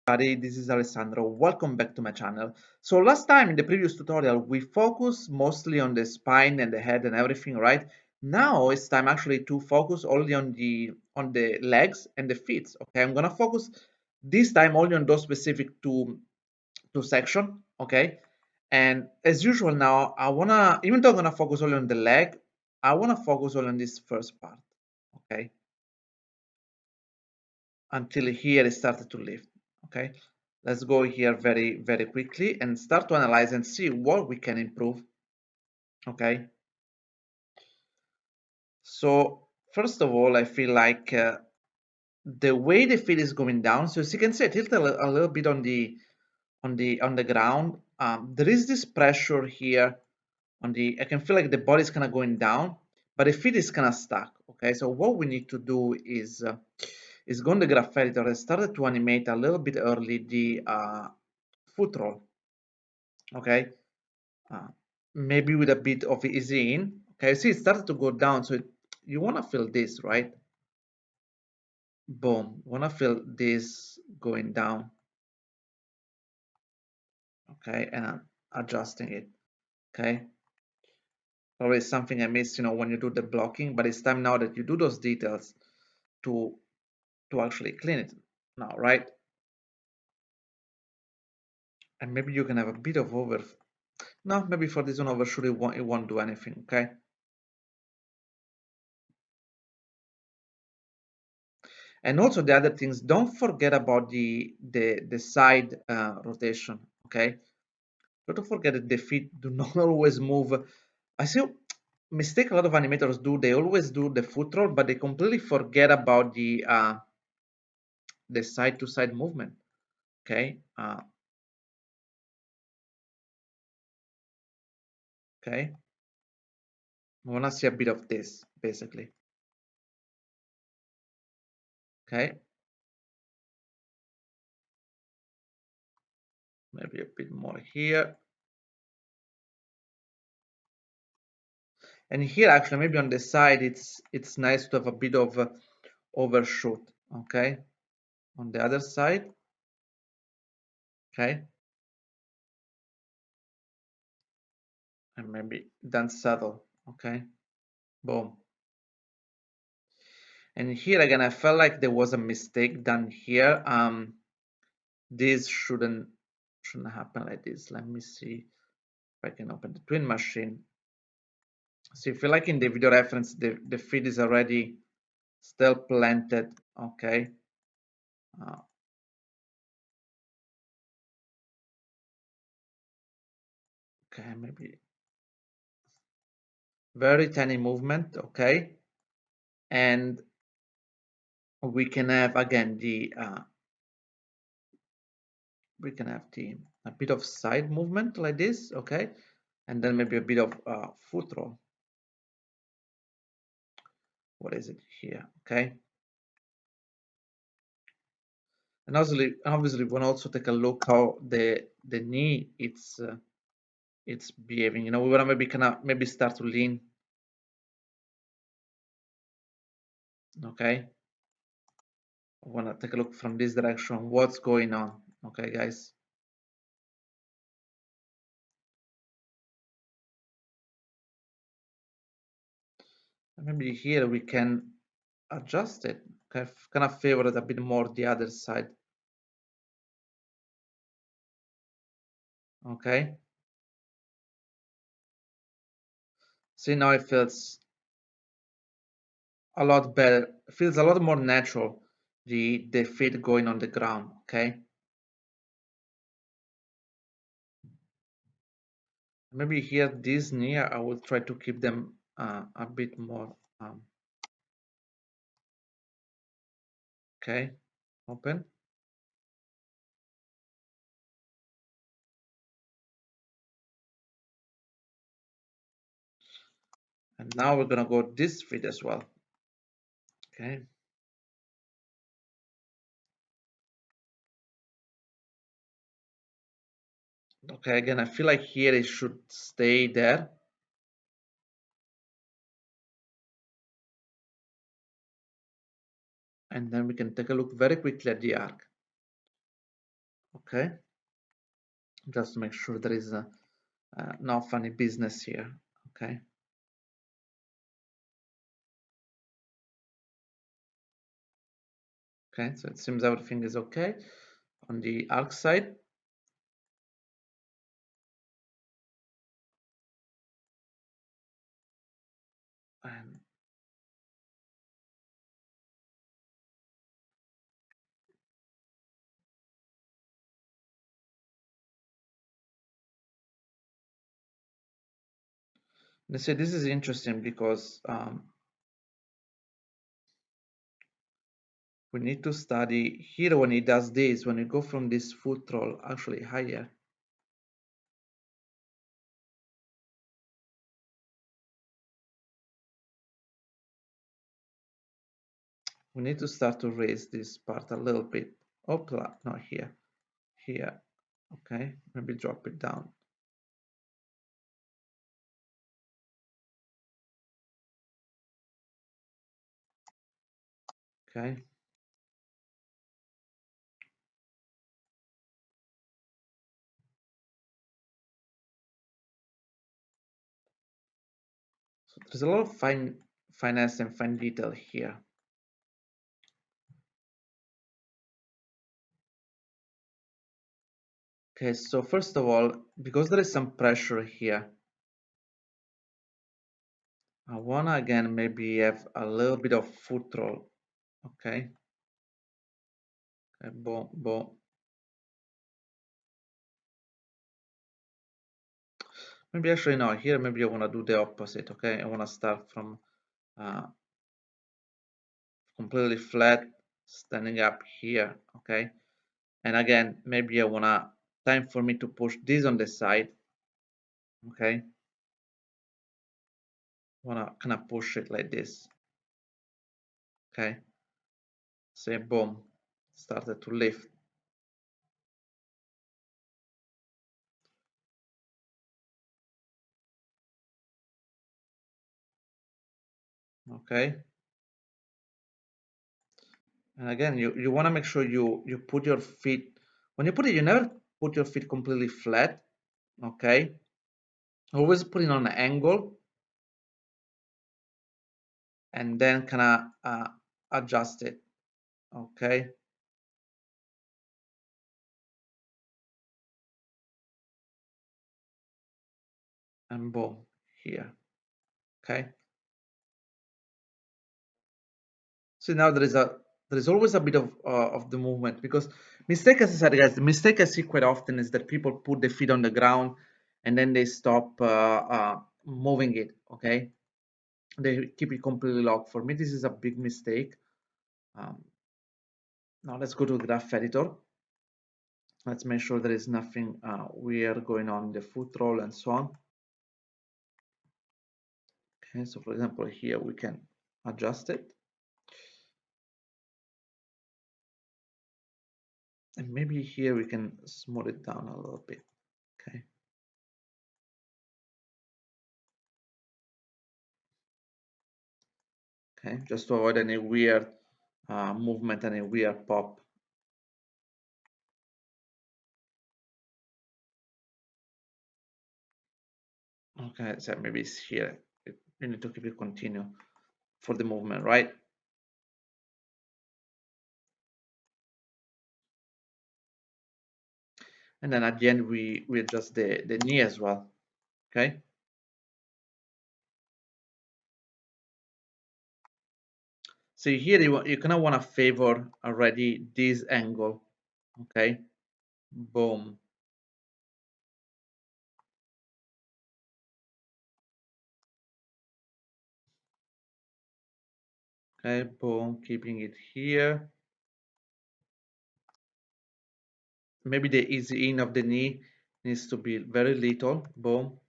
Everybody, this is Alessandro. Welcome back to my channel. So last time in the previous tutorial, we focused mostly on the spine and the head and everything, right? Now it's time actually to focus only on the legs and the feet. Okay, I'm gonna focus this time only on those specific two section. Okay, and as usual now, I wanna even though I'm gonna focus only on the leg, I wanna focus only on this first part. Okay, until here it started to lift. Okay, let's go here very quickly and start to analyze and see what we can improve. Okay, so first of all, I feel like the way the feet is going down, so as you can see I tilt a little bit on the ground. There is this pressure here on the, I can feel like the body is kind of going down, but the feet is kind of stuck. Okay, so what we need to do is go on the graph editor and started to animate a little bit early the foot roll. Okay, uh, maybe with a bit of easy in. Okay, see it started to go down, so you want to feel this, right? Boom, want to feel this going down. Okay, and I'm adjusting it. Okay, probably something I missed, when you do the blocking, but it's time now that you do those details to actually clean it now, right? And maybe you can have a bit of over. No, maybe for this one overshoot it won't do anything. Okay. And also the other things, don't forget about the side rotation. Okay, don't forget that the feet do not always move. I see mistake a lot of animators do. They always do the foot roll, but they completely forget about the side to side movement. Okay, okay. I want to see a bit of this basically. Okay, maybe a bit more here. And here actually maybe on the side it's nice to have a bit of overshoot. Okay, on the other side. Okay, and maybe then settle. Okay, boom. And here again I felt like there was a mistake done here. This shouldn't happen like this. Let me see if I can open the twin machine. So you feel like in the video reference the feed is already still planted. Okay, uh, okay, maybe very tiny movement. Okay, and we can have again the a bit of side movement like this. Okay, and then maybe a bit of foot roll. What is it here? Okay, and obviously we want to also take a look how the knee it's behaving. We want to maybe start to lean. Okay, I want to take a look from this direction. What's going on? Okay, guys. And maybe here we can adjust it. Okay, kind of favor it a bit more the other side. Okay. See, now it feels a lot better. It feels a lot more natural. The feet going on the ground. Okay. Maybe here this knee, I will try to keep them a bit more. Okay. Open. And now we're gonna go this feet as well. Okay. Okay, again, I feel like here it should stay there. And then we can take a look very quickly at the arc. Okay, just to make sure there is no funny business here. Okay, okay, so it seems everything is okay on the arc side. And let's say this is interesting because we need to study here when it does this, when you go from this foot roll actually higher, we need to start to raise this part a little bit. Opla, not here, here. Okay, maybe drop it down. Okay, so there's a lot of finesse and fine detail here. Okay, so first of all, because there is some pressure here, I wanna again maybe have a little bit of foot roll. Okay, okay, boom, boom. Maybe actually no, here maybe I wanna do the opposite. Okay, I wanna start from uh, completely flat, standing up here. Okay, and again maybe I wanna time for me to push this on the side. Okay, wanna kind of push it like this. Okay, say boom, started to lift. Okay, and again you want to make sure you put your feet, when you put it, you never put your feet completely flat. Okay, always put it on an angle and then kind of adjust it. Okay, and boom, here. Okay, so now there is always a bit of the movement, because mistake, as I said, guys, the mistake I see quite often is that people put the feet on the ground and then they stop moving it. Okay, they keep it completely locked. For me, this is a big mistake. um, Now let's go to the graph editor. Let's make sure there is nothing weird going on in the foot roll and so on. Okay, so for example, here we can adjust it. And maybe here we can smooth it down a little bit. Okay. Okay, just to avoid any weird movement, any weird pop. Okay, so maybe it's here. You need to keep it continue for the movement, right? And then at the end, we adjust the knee as well. Okay. So here you kind of want to favor already this angle. Okay. Boom. Okay, boom, keeping it here. Maybe the easy in of the knee needs to be very little. Boom,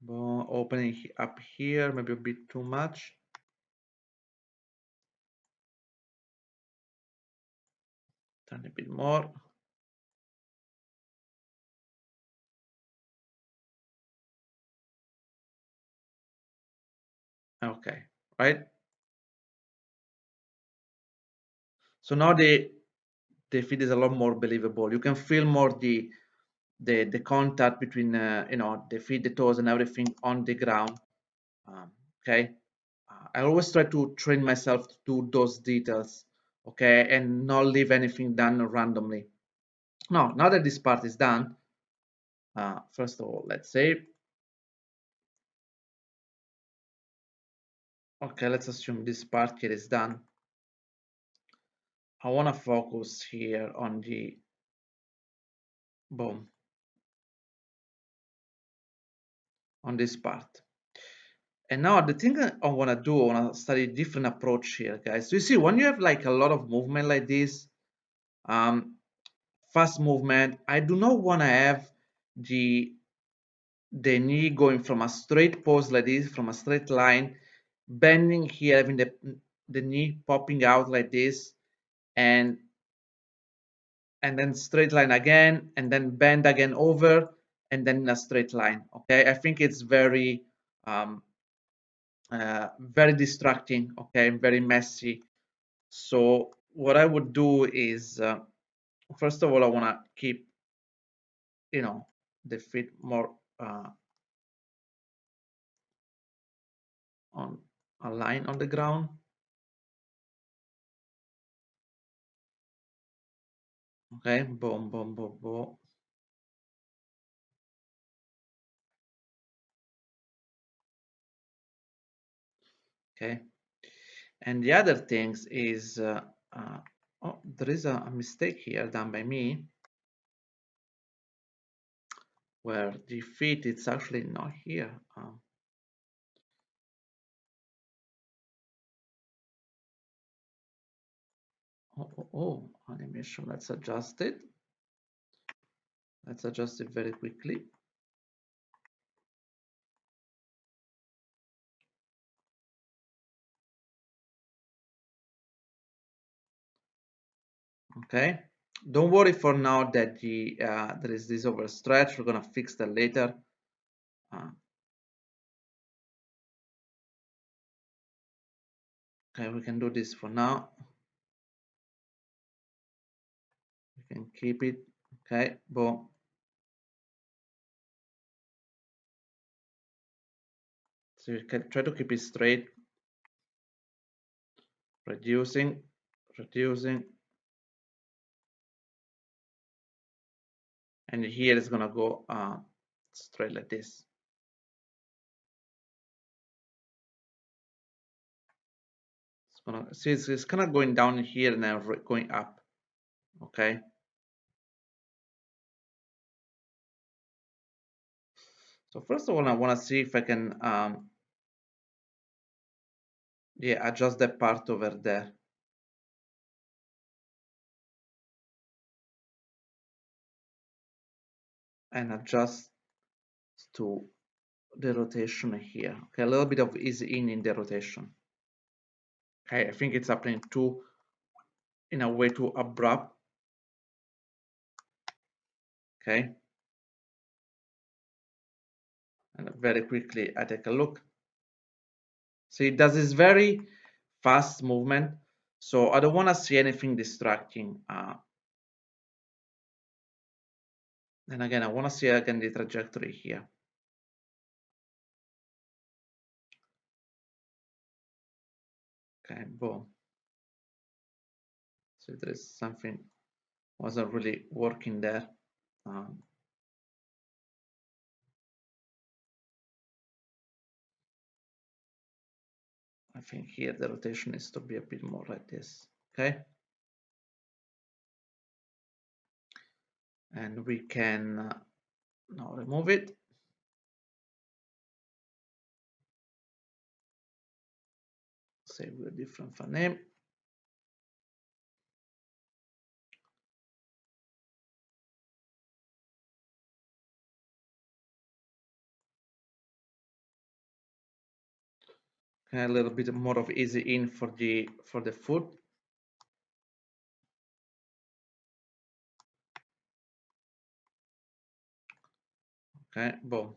boom, opening up here, maybe a bit too much. Turn a bit more. Okay, right? So now the feet is a lot more believable. You can feel more the contact between the feet, the toes, and everything on the ground. Okay, I always try to train myself to do those details. Okay, and not leave anything done randomly. Now that this part is done, first of all, let's say, okay, let's assume this part here is done. I want to focus here on the boom, on this part. And now the thing I want to do, I want to study a different approach here, guys. So you see, when you have like a lot of movement like this, um, fast movement, I do not want to have the the knee going from a straight pose like this, from a straight line, bending here, having the knee popping out like this, and then straight line again, and then bend again over, and then in a straight line. Okay, I think it's um, very distracting. Okay, very messy. So what I would do is, first of all, I want to keep, the feet more on a line on the ground. Okay, boom, boom, boom, boom. Okay, and the other things is, oh, there is a mistake here done by me where the feet it's actually not here. Animation. Let's adjust it. Let's adjust it very quickly. Okay, don't worry for now that there is this overstretch. We're gonna fix that later. uh, okay, we can do this for now. We can keep it. Okay, boom. So you can try to keep it straight, reducing, reducing, and here it's gonna go straight like this. It's gonna see it's kind of going down here and now going up. Okay, so first of all, I want to see if I can yeah, adjust that part over there. And adjust to the rotation here. Okay, a little bit of ease in the rotation. Okay, I think it's happening too in a way too abrupt. Okay, and very quickly I take a look. See, it does this very fast movement, so I don't want to see anything distracting. And again, I want to see again the trajectory here. Okay, boom. So there is something wasn't really working there. Um, I think here the rotation needs to be a bit more like this. Okay, and we can now remove it. Save with a different file name. Okay, a little bit more of easy in for the foot. Okay, boom.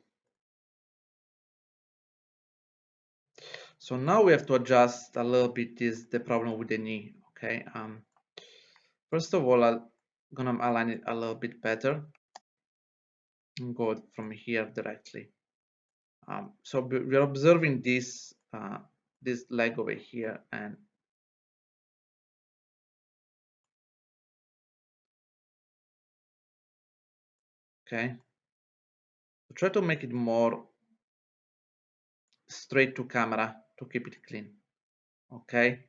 So now we have to adjust a little bit is the problem with the knee. Okay, First of all, I'm gonna align it a little bit better and go from here directly. So we're observing this leg over here, and okay, try to make it more straight to camera to keep it clean. Okay,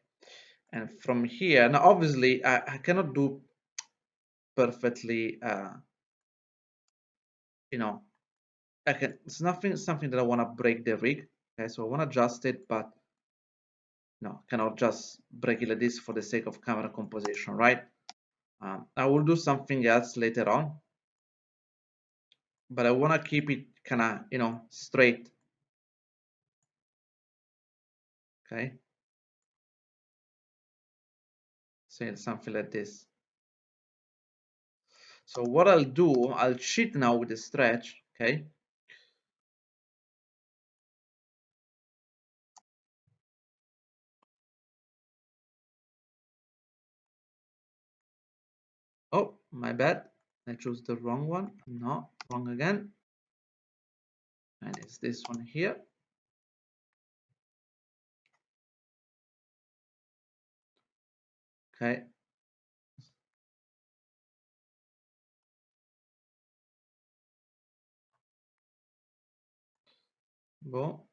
and from here now, obviously, I cannot do perfectly. You know, I can. It's nothing. Something that I want to break the rig. Okay, so I want to adjust it, but no, cannot just break it like this for the sake of camera composition, right? I will do something else later on, but I want to keep it kind of, straight. Okay, say something like this. So what I'll do, I'll cheat now with the stretch. Okay, oh, my bad, I chose the wrong one. No, wrong again, and it's this one here. Okay, go.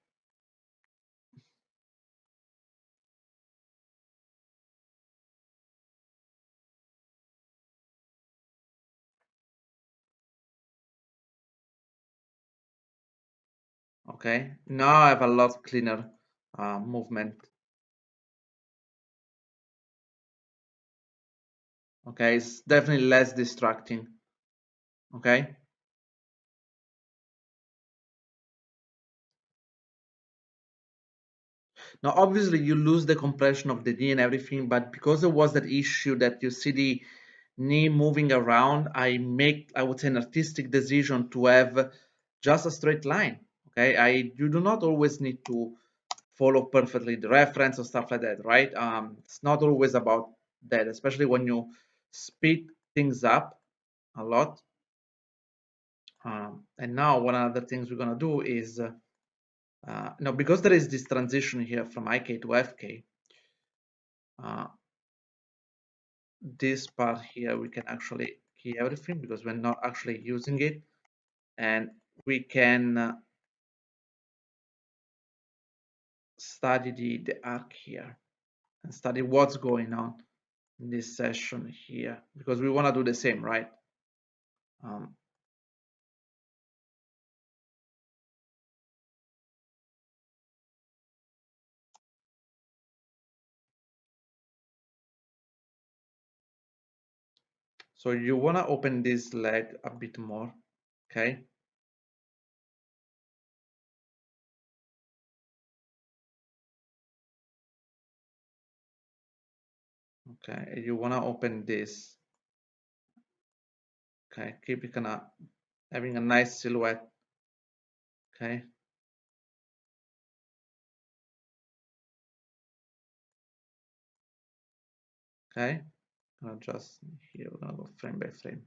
Okay, now I have a lot cleaner movement. Okay, it's definitely less distracting. Okay, now obviously you lose the compression of the knee and everything, but because there was that issue that you see the knee moving around, I would say, an artistic decision to have just a straight line. Okay, you do not always need to follow perfectly the reference or stuff like that, right? It's not always about that, especially when you speed things up a lot. And now one of the things we're gonna do is now, because there is this transition here from IK to FK, uh, this part here we can actually key everything because we're not actually using it, and we can study the arc here and study what's going on in this session here because we want to do the same, right? Um, so you want to open this leg a bit more, okay? Okay, you want to open this, okay? Keep it kind of having a nice silhouette, okay? Okay, just here we're gonna go frame by frame.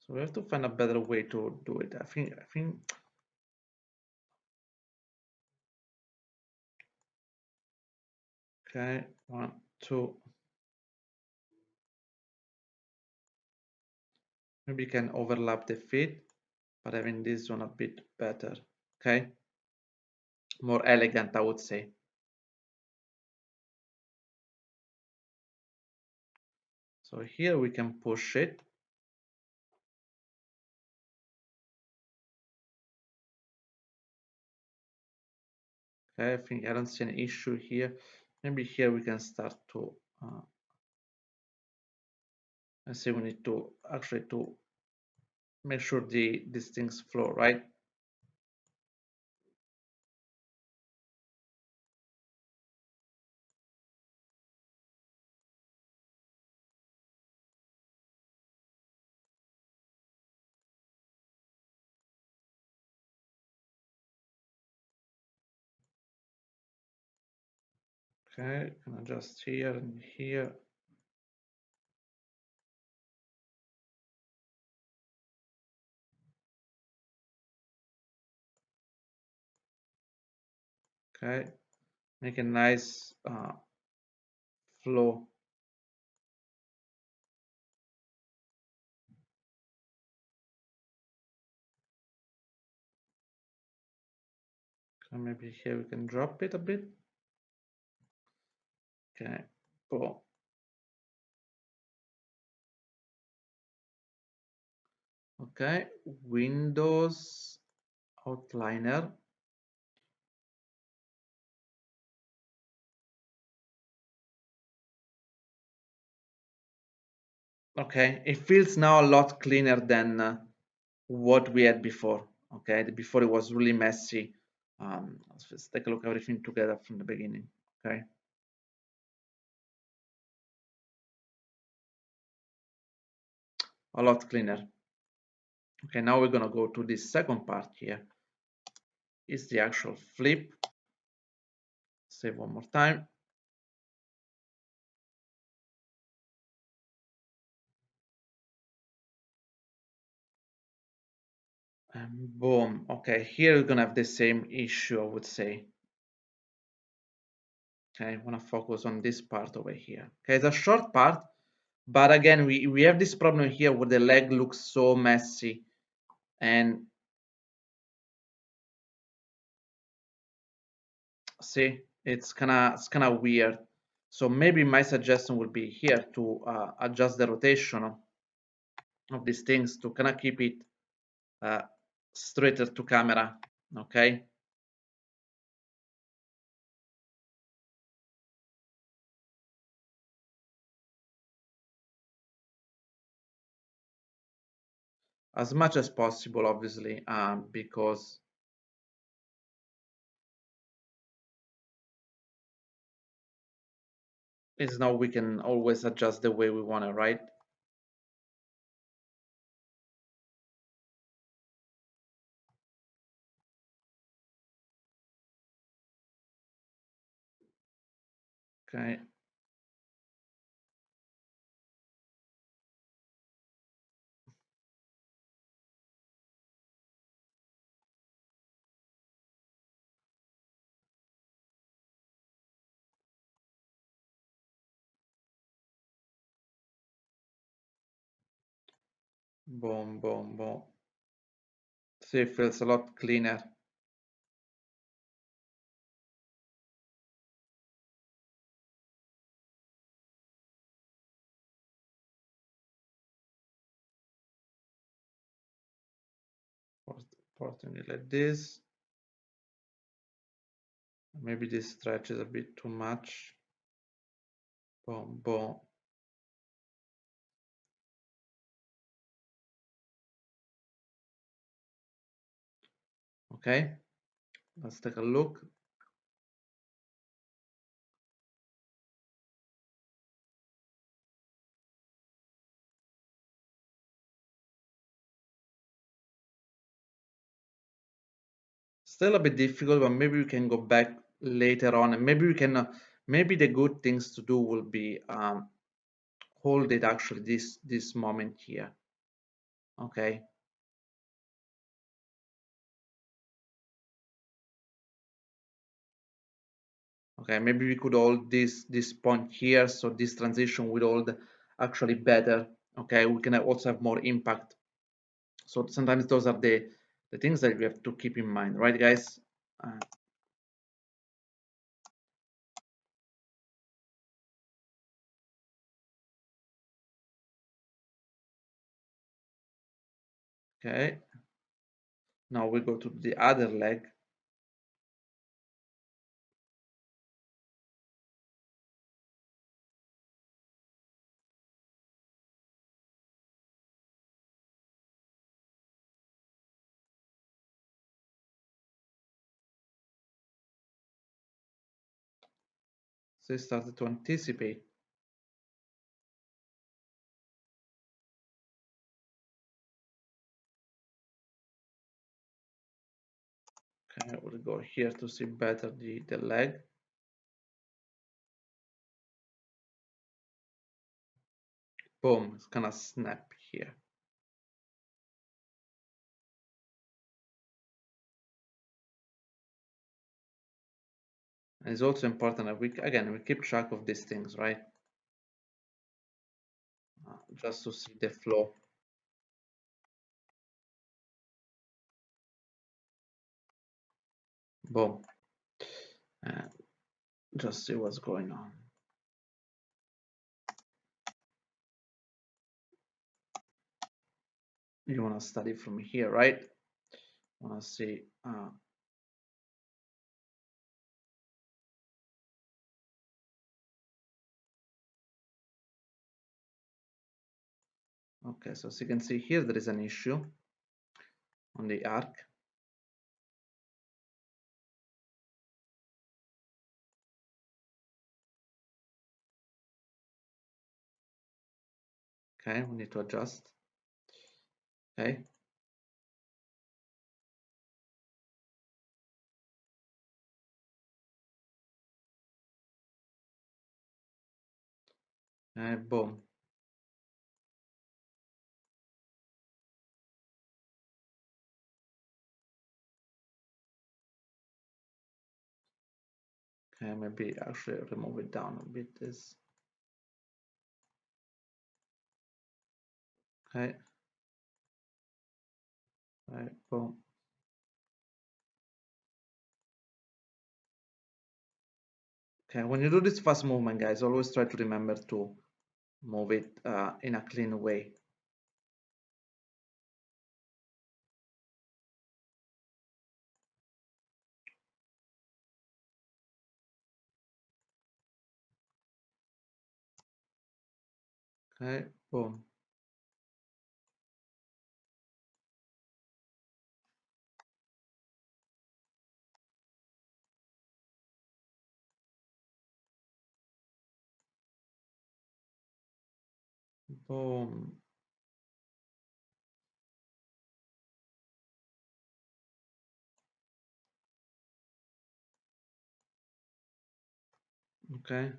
So we have to find a better way to do it. I think okay, one, two. Maybe you can overlap the feet, but having this one a bit better. Okay, more elegant, I would say. So here we can push it. Okay, I think I don't see an issue here. Maybe here we can start to. I see we need to actually to make sure these things flow, right? Okay, can adjust here and here. Okay, make a nice flow. Okay, maybe here we can drop it a bit. Okay, cool. Okay, Windows outliner. Okay, it feels now a lot cleaner than what we had before. Okay, before it was really messy. Let's take a look at everything together from the beginning. Okay, a lot cleaner. Okay, now we're gonna go to this second part here. Is the actual flip. Save one more time. And boom. Okay, here we're gonna have the same issue, I would say. Okay, I wanna focus on this part over here. Okay, it's a short part, but again, we have this problem here where the leg looks so messy and see, it's kinda weird. So maybe my suggestion would be here to adjust the rotation of these things to kind of keep it uh, straighter to camera. Okay. As much as possible, obviously, because it's now we can always adjust the way we want it, right? Okay. Boom, boom, boom. See, it feels a lot cleaner. Porting it like this. Maybe this stretches a bit too much. Boom, boom. Okay, let's take a look. Still a bit difficult, but maybe we can go back later on, and maybe we can. Maybe the good things to do will be hold it actually this moment here. Okay. Okay. Maybe we could hold this point here, so this transition will hold actually better. Okay. We can also have more impact. So sometimes those are the things that we have to keep in mind, right, guys? Uh, okay. Now we go to the other leg. So it started to anticipate. Okay, we'll go here to see better the leg. Boom, it's gonna snap here. And it's also important that we keep track of these things, right? Just to see the flow. Boom. And just see what's going on. You want to study from here, right? Want to see. Okay, so as you can see here, there is an issue on the arc. Okay, we need to adjust. Okay. Boom. Okay, maybe actually remove it down a bit. This. Okay. Right. Boom. Okay, when you do this fast movement, guys, always try to remember to move it in a clean way. Okay, boom. Boom. Okay.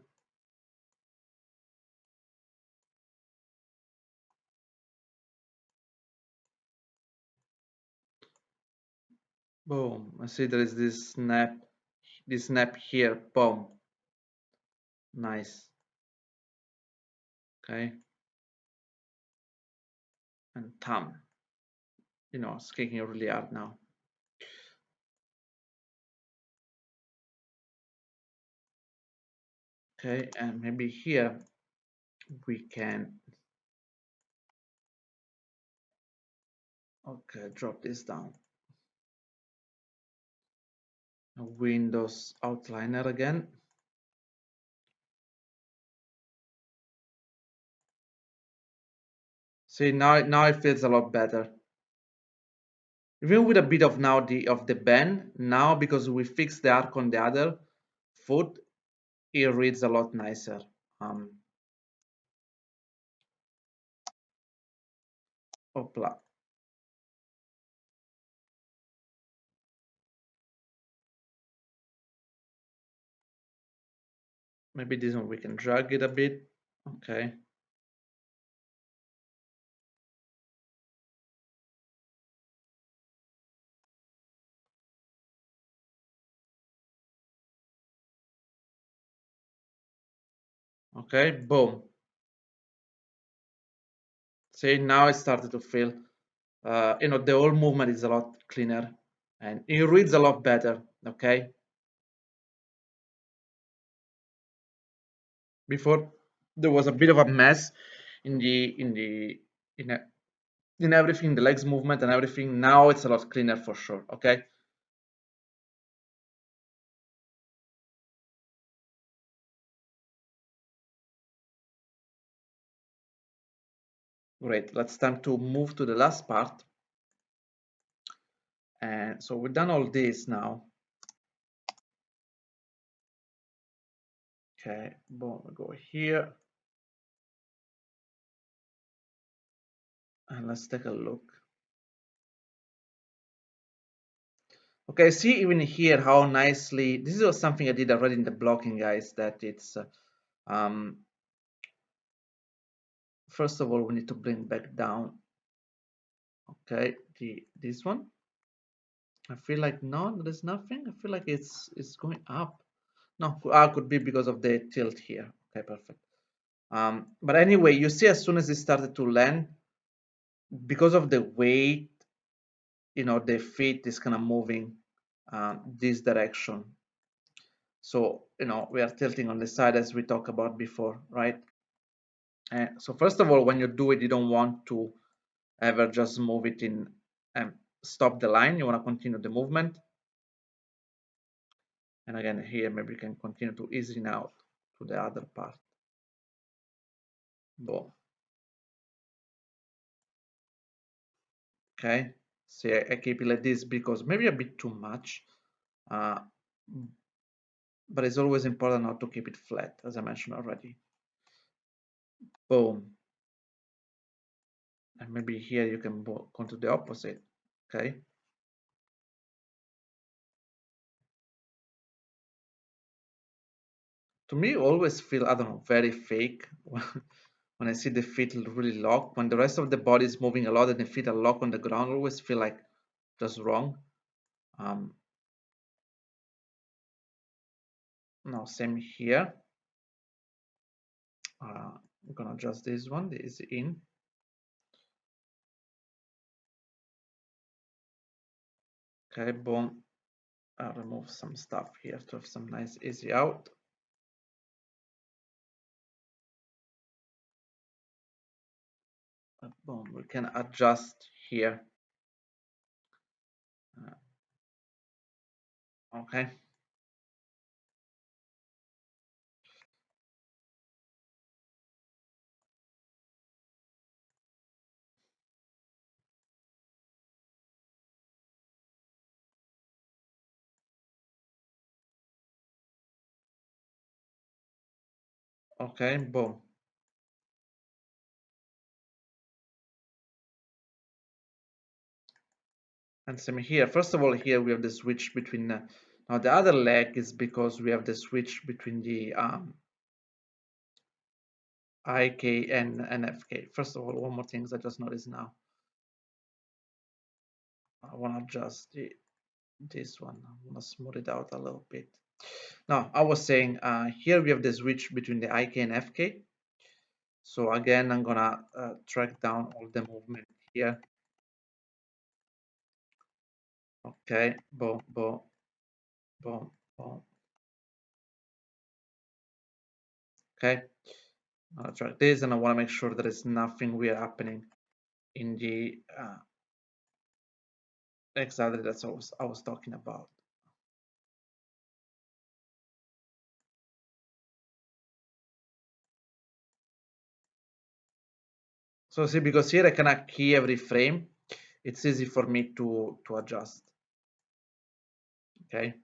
Boom. I see there is this snap here. Boom. Nice. Okay. And thumb. You know, it's kicking really hard now. Okay, and maybe here we can, okay, drop this down. Windows outliner again. See, now it feels a lot better. Even with a bit of now the bend, now because we fixed the arc on the other foot, it reads a lot nicer. Opla. Maybe this one we can drag it a bit. Okay. Okay, boom. See, now it started to feel, the whole movement is a lot cleaner and it reads a lot better. Okay. Before there was a bit of a mess in in, a, in everything, the legs movement and everything. Now it's a lot cleaner for sure. Okay. Great. Let's time to move to the last part. And so we've done all this now. Okay, boom, we go here. And let's take a look. Okay, see even here how nicely, this was something I did already in the blocking, guys, that it's um, first of all, we need to bring back down, okay, this one. I feel like no, there's nothing. I feel like it's going up. No, could be because of the tilt here. Okay, perfect. But anyway, you see, as soon as it started to land, because of the weight, the feet is kind of moving this direction. So, we are tilting on the side as we talked about before, right? So first of all, when you do it, you don't want to ever just move it in and stop the line. You want to continue the movement. And again, here, maybe you can continue to ease in out to the other part. Boom. Okay. See, I keep it like this because maybe a bit too much. Uh, but it's always important not to keep it flat, as I mentioned already. Boom. And maybe here you can go to the opposite. Okay. To me, always feel, I don't know, very fake when I see the feet really locked. When the rest of the body is moving a lot and the feet are locked on the ground, I always feel like just wrong. Um, Now, same here. I'm gonna adjust this one, this is in. Okay, boom. I'll remove some stuff here to have some nice easy out. Boom, we can adjust here. Okay. Okay, boom. And same here. First of all, here we have the switch between, now the other leg is because we have the switch between the IK and NFK. First of all, one more thing I just noticed now. I want to adjust this one. I want to smooth it out a little bit. Now, I was saying here we have the switch between the IK and FK. So again, I'm gonna track down all the movement here. Okay, boom, boom, boom, boom. Okay, I'll track this, and I want to make sure there is nothing weird happening in the exactly that's what I was talking about. So see, because here I cannot key every frame, it's easy for me to adjust. Okay.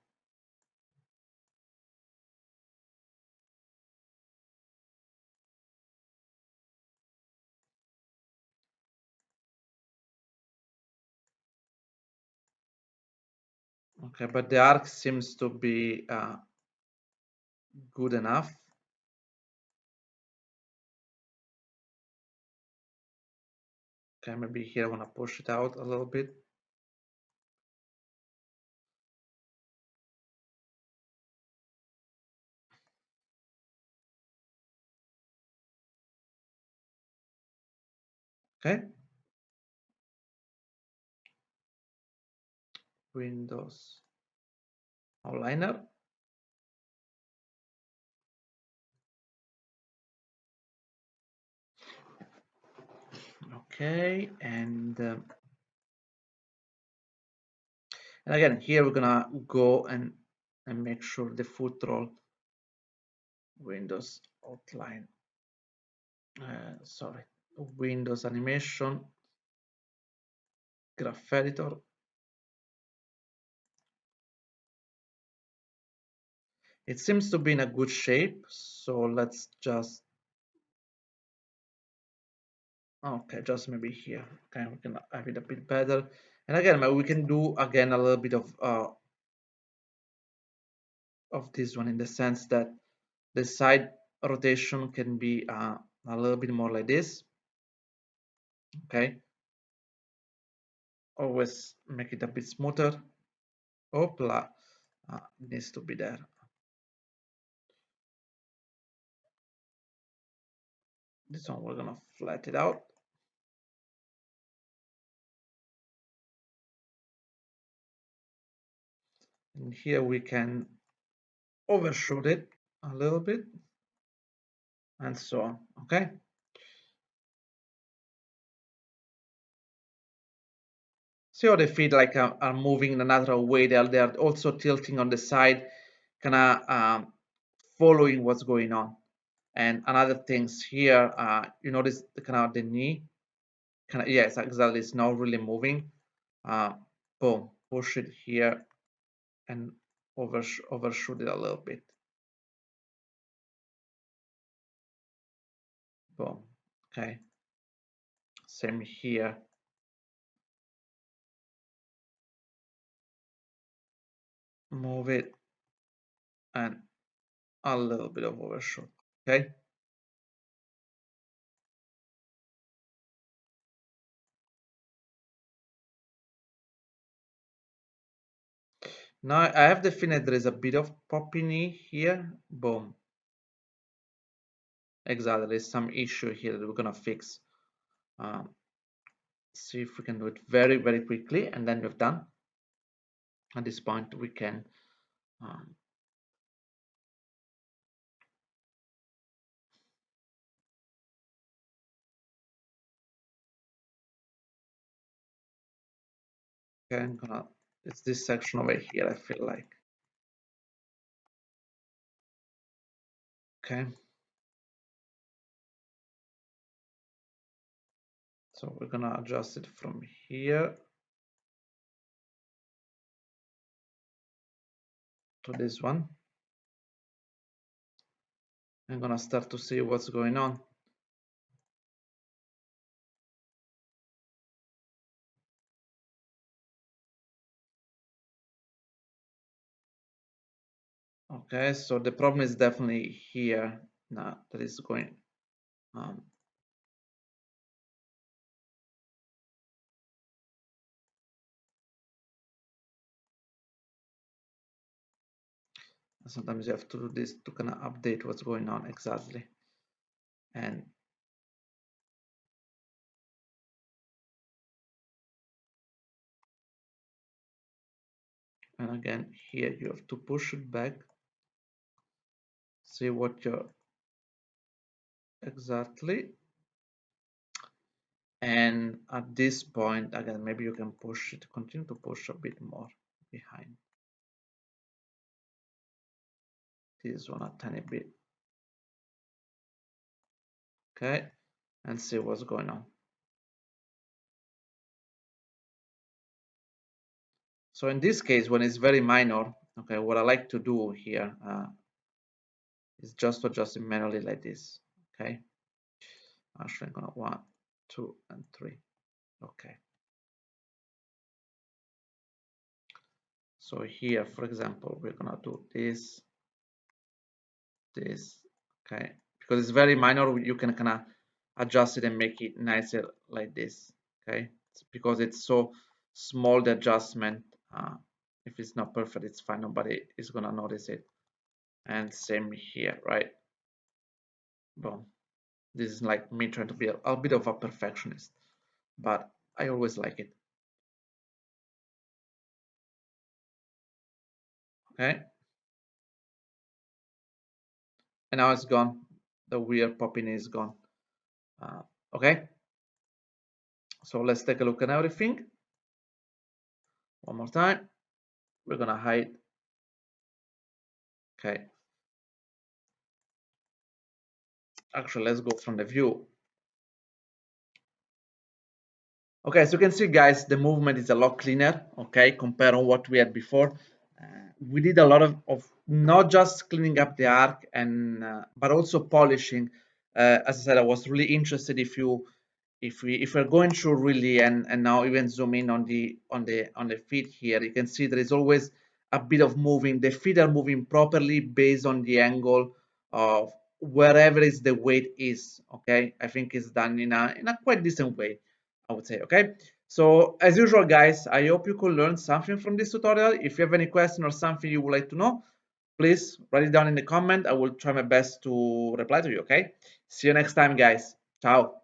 Okay, but the arc seems to be good enough. Okay, maybe here I want to push it out a little bit. Okay. Windows outliner. Okay, and again, here we're gonna go and make sure the foot roll Windows outline. Sorry, Windows animation, graph editor. It seems to be in a good shape, so let's just okay, just maybe here. Okay, we can have it a bit better. And again, we can do again a little bit of this one in the sense that the side rotation can be a little bit more like this. Okay, always make it a bit smoother. Hopla, needs to be there. This one we're gonna flat it out. And here we can overshoot it a little bit and so on. Okay. See how the feet like are moving in another way. They're also tilting on the side, kind of following what's going on. And another things here, you notice the kind of the knee, kind of yes, exactly. It's not really moving. Uh, Boom, push it here and overshoot it a little bit. Boom. Okay. Same here. Move it and a little bit of overshoot. Okay. Now I have the feeling there is a bit of poppy knee here. Boom. Exactly. There's some issue here that we're gonna fix. Um, See if we can do it very, very quickly, and then we've done. At this point, we can um, okay, I'm gonna. It's this section over here. I feel like okay. So we're gonna adjust it from here to this one. I'm gonna start to see what's going on. Okay, so the problem is definitely here now that is going. Um, Sometimes you have to do this to kind of update what's going on exactly. And again, here you have to push it back. See what you're exactly. And at this point, again, maybe you can push it, continue to push a bit more behind this one a tiny bit. Okay, and see what's going on. So in this case, when it's very minor, okay, what I like to do here is just to adjust it manually like this. Okay, actually I'm gonna 1, 2, and 3. Okay. So here, for example, we're gonna do this, this, okay, because it's very minor. You can kind of adjust it and make it nicer like this. Okay, it's because it's so small the adjustment. If it's not perfect, it's fine. Nobody is gonna notice it. And same here, right? Boom. This is like me trying to be a bit of a perfectionist, but I always like it. Okay, and now it's gone. The weird popping is gone. Okay, so let's take a look at everything one more time. We're gonna hide. Okay, actually, let's go from the view. Okay, so you can see, guys, the movement is a lot cleaner, okay, compared on what we had before. We did a lot of not just cleaning up the arc and but also polishing. As I said, I was really interested if we're going through really and now even zoom in on the feet here, you can see there is always a bit of moving. The feet are moving properly based on the angle of wherever is the weight is. Okay, I think it's done in a quite decent way. I would say. Okay, so as usual guys, I hope you could learn something from this tutorial. If you have any question or something you would like to know, please write it down in the comment. I will try my best to reply to you. Okay, see you next time guys. Ciao.